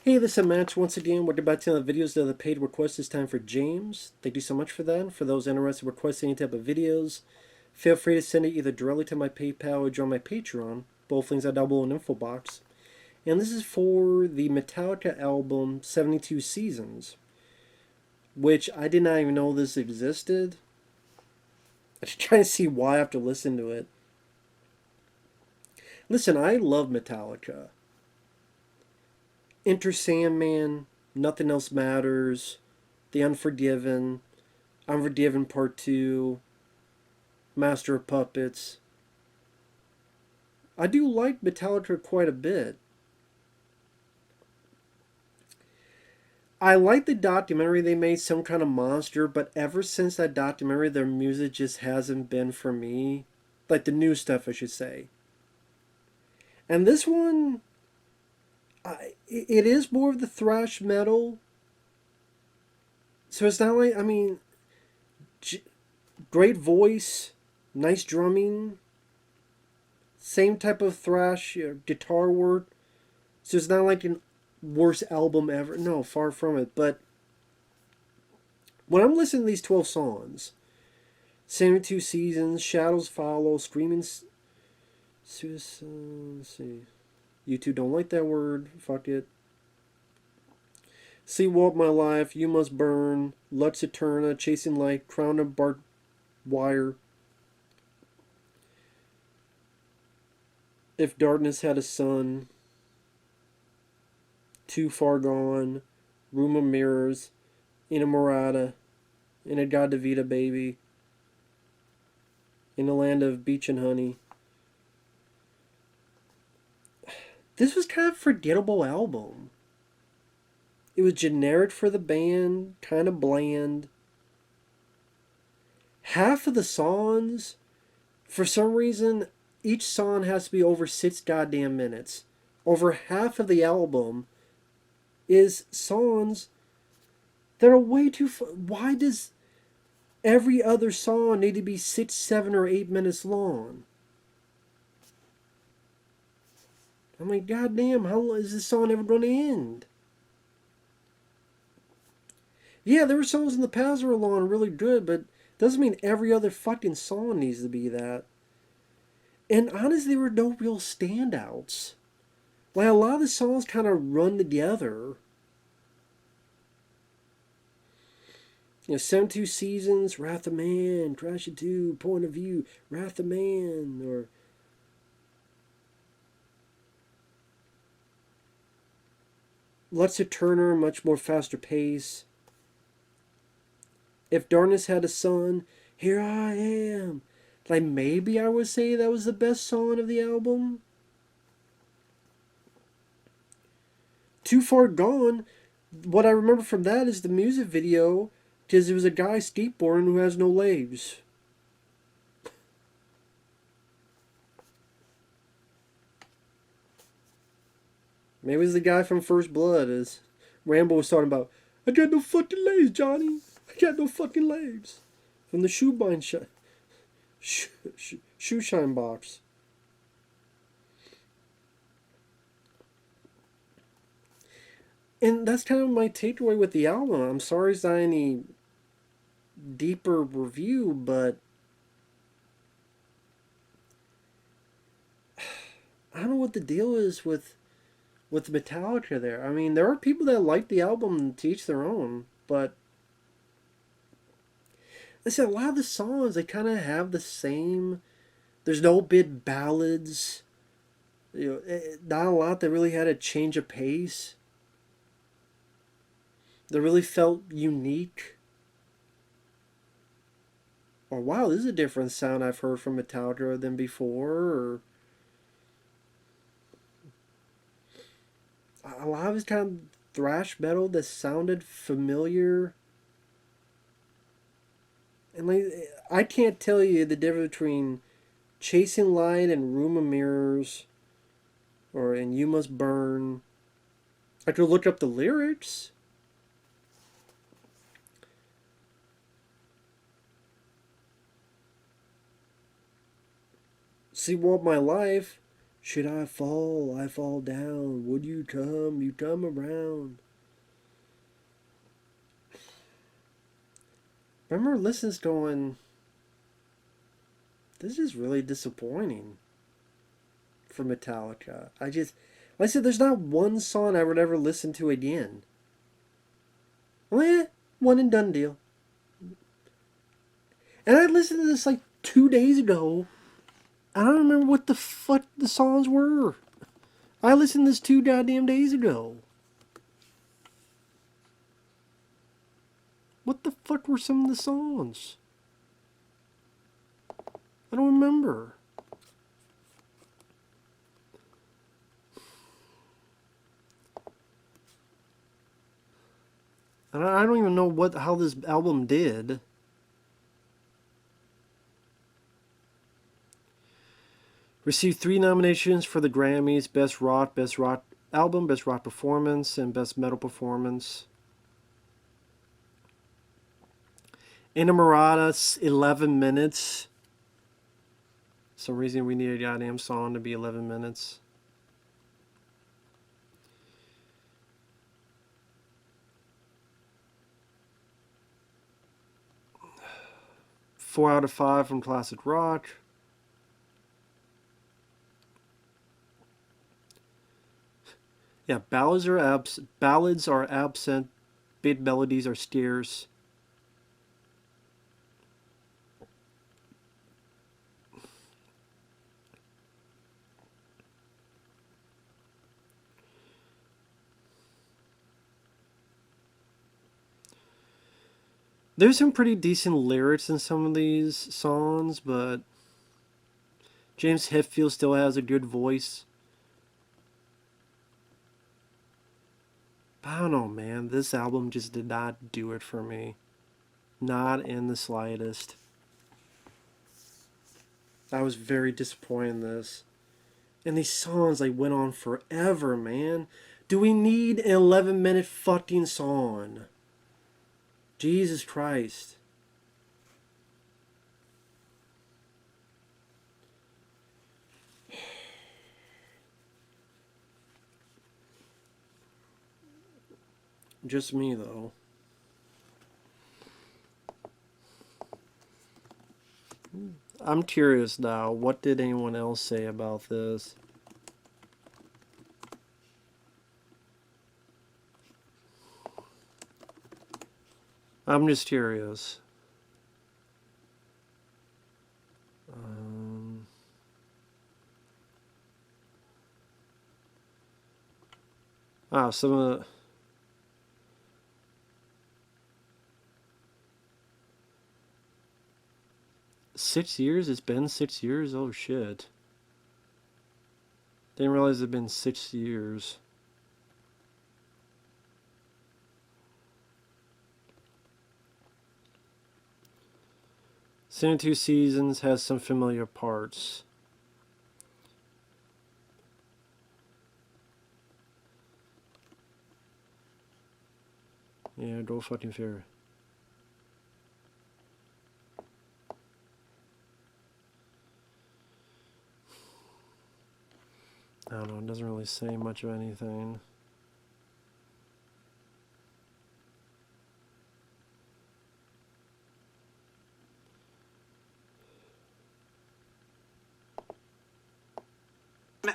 Hey, this is Max once again. We're about to the videos of the paid request this time for James. Thank you so much for that. For those interested in requesting any type of videos, feel free to send it either directly to my PayPal or join my Patreon. Both links are down below in the info box. And this is for the Metallica album 72 Seasons, which I did not even know this existed. I just trying to see why after listening to it. Listen, I love Metallica. Enter Sandman, Nothing Else Matters, The Unforgiven, Unforgiven Part 2, Master of Puppets. I do like Metallica quite a bit. I like the documentary they made, Some Kind of Monster, but ever since that documentary, their music just hasn't been for me. Like the new stuff, I should say. And this one, it is more of the thrash metal. So it's not like, great voice, nice drumming, same type of thrash, guitar work. So it's not like an worst album ever. No, far from it. But when I'm listening to these 12 songs, 72 Seasons, Shadows Follow, Screaming Suicide, let's see. You two don't like that word. Fuck it. See Walk My Life, You Must Burn, Lux Eterna, Chasing Light, Crown of Barbed Wire, If Darkness Had a Sun, Too Far Gone, Room of Mirrors, Inamorata, In a God Vita Baby, In the Land of Beach and Honey. This was kind of a forgettable album. It was generic for the band, kind of bland. Half of the songs, for some reason, each song has to be over 6 goddamn minutes. Over half of the album is songs that are way too. Why does every other song need to be 6, 7, or 8 minutes long? I'm like, goddamn, how is this song ever going to end? Yeah, there were songs in the past that were long and really good, but doesn't mean every other fucking song needs to be that. And honestly, there were no real standouts. Like, a lot of the songs kind of run together. 72 Seasons, Wrath of Man, Crash of 2, Point of View, Wrath of Man, or Lux Turner, much more faster pace. If Darkness Had a Sun, Here I Am. Like, maybe I would say that was the best song of the album. Too Far Gone, what I remember from that is the music video, because it was a guy skateboarding who has no legs. Maybe it was the guy from First Blood, as Rambo was talking about. I got no fucking legs, Johnny. I got no fucking legs. From the shoe shine box. And that's kind of my takeaway with the album. I'm sorry it's not any deeper review, but I don't know what the deal is with Metallica there. I mean, there are people that like the album to each their own, but I said a lot of the songs they kind of have the same. There's no big ballads. Not a lot that really had a change of pace. That really felt unique. Or wow, this is a different sound I've heard from Metallica than before. Or a lot of it's kind of thrash metal that sounded familiar. And like, I can't tell you the difference between Chasing Light and Room of Mirrors, or and You Must Burn. I could look up the lyrics. See Walk My Life, Should I fall down. Would you come around. I remember listening going, this is really disappointing for Metallica. Like I said, there's not one song I would ever listen to again. Well, one and done deal. And I listened to this like 2 days ago. I don't remember what the fuck the songs were. I listened to this 2 goddamn days ago. What the fuck were some of the songs? I don't remember. And I don't even know how this album did. Received 3 nominations for the Grammys: Best Rock Album, Best Rock Performance, and Best Metal Performance. Inamorata, 11 minutes. For some reason we need a goddamn song to be 11 minutes. Four out of 5 from Classic Rock. Yeah, ballads are absent. Big melodies are scarce. There's some pretty decent lyrics in some of these songs, but James Hetfield still has a good voice. I don't know, man. This album just did not do it for me. Not in the slightest. I was very disappointed in this. And these songs like went on forever, man. Do we need an 11-minute fucking song? Jesus Christ. Just me, though. I'm curious now. What did anyone else say about this? I'm just curious. Some of the... 6 years? It's been 6 years? Oh, shit. Didn't realize it'd been 6 years. Sin 2 Seasons has some familiar parts. Yeah, go fucking figure. I don't know, it doesn't really say much of anything.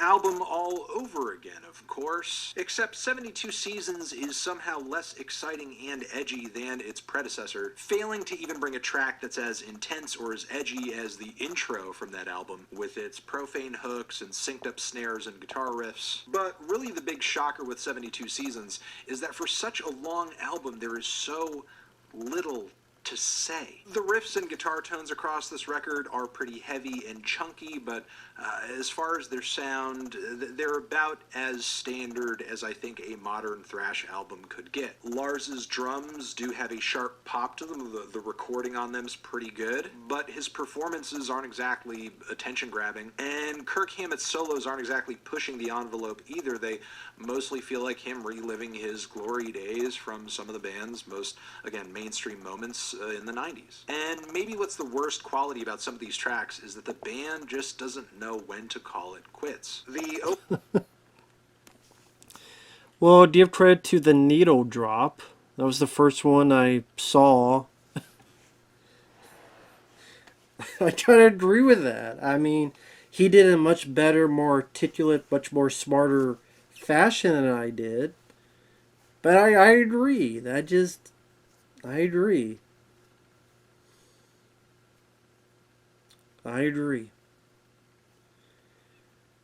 Album all over again, of course, except 72 Seasons is somehow less exciting and edgy than its predecessor, failing to even bring a track that's as intense or as edgy as the intro from that album, with its profane hooks and synced up snares and guitar riffs. But really the big shocker with 72 Seasons is that for such a long album there is so little to say. The riffs and guitar tones across this record are pretty heavy and chunky, but as far as their sound, they're about as standard as I think a modern thrash album could get. Lars's drums do have a sharp pop to them. The recording on them is pretty good, but his performances aren't exactly attention-grabbing, and Kirk Hammett's solos aren't exactly pushing the envelope either. They mostly feel like him reliving his glory days from some of the band's most, again, mainstream moments. in the 90s. And maybe what's the worst quality about some of these tracks is that the band just doesn't know when to call it quits. Well, give credit to the Needle Drop. That was the first one I saw. I kind of agree with that. I mean, he did a much better, more articulate, much more smarter fashion than I did. But I agree. I agree. I agree.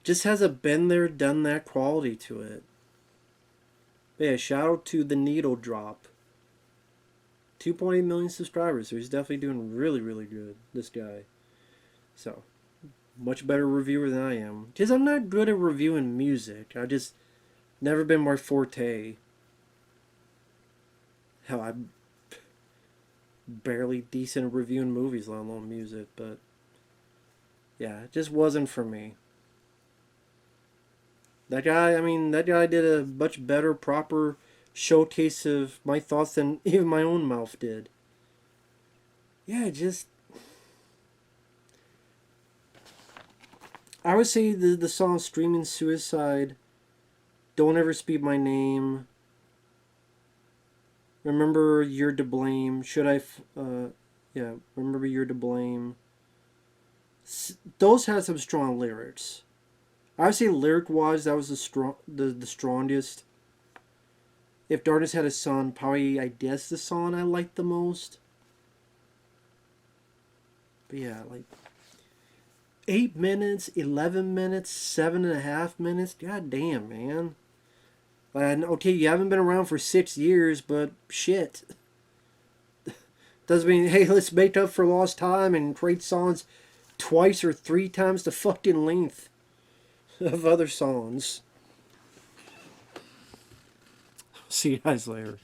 Just has a been there, done that quality to it. But yeah, shout out to the Needle Drop. 2.8 million subscribers, so he's definitely doing really, really good, this guy. So, much better reviewer than I am. Because I'm not good at reviewing music. I just never been my forte. Hell, I'm barely decent at reviewing movies, let alone music, but yeah, it just wasn't for me. That guy did a much better, proper showcase of my thoughts than even my own mouth did. Yeah, just I would say the song "Streaming Suicide," "Don't Ever Speak My Name," "Remember You're to Blame," yeah, "Remember You're to Blame." Those had some strong lyrics. I would say lyric wise, that was the strongest. If Darkness Had a Son, probably I guess the song I liked the most. But yeah, like 8 minutes, 11 minutes, 7.5 minutes. God damn, man. And okay, you haven't been around for 6 years, but shit. Doesn't mean, hey, let's make up for lost time and create songs twice or three times the fucking length of other songs. See you guys later.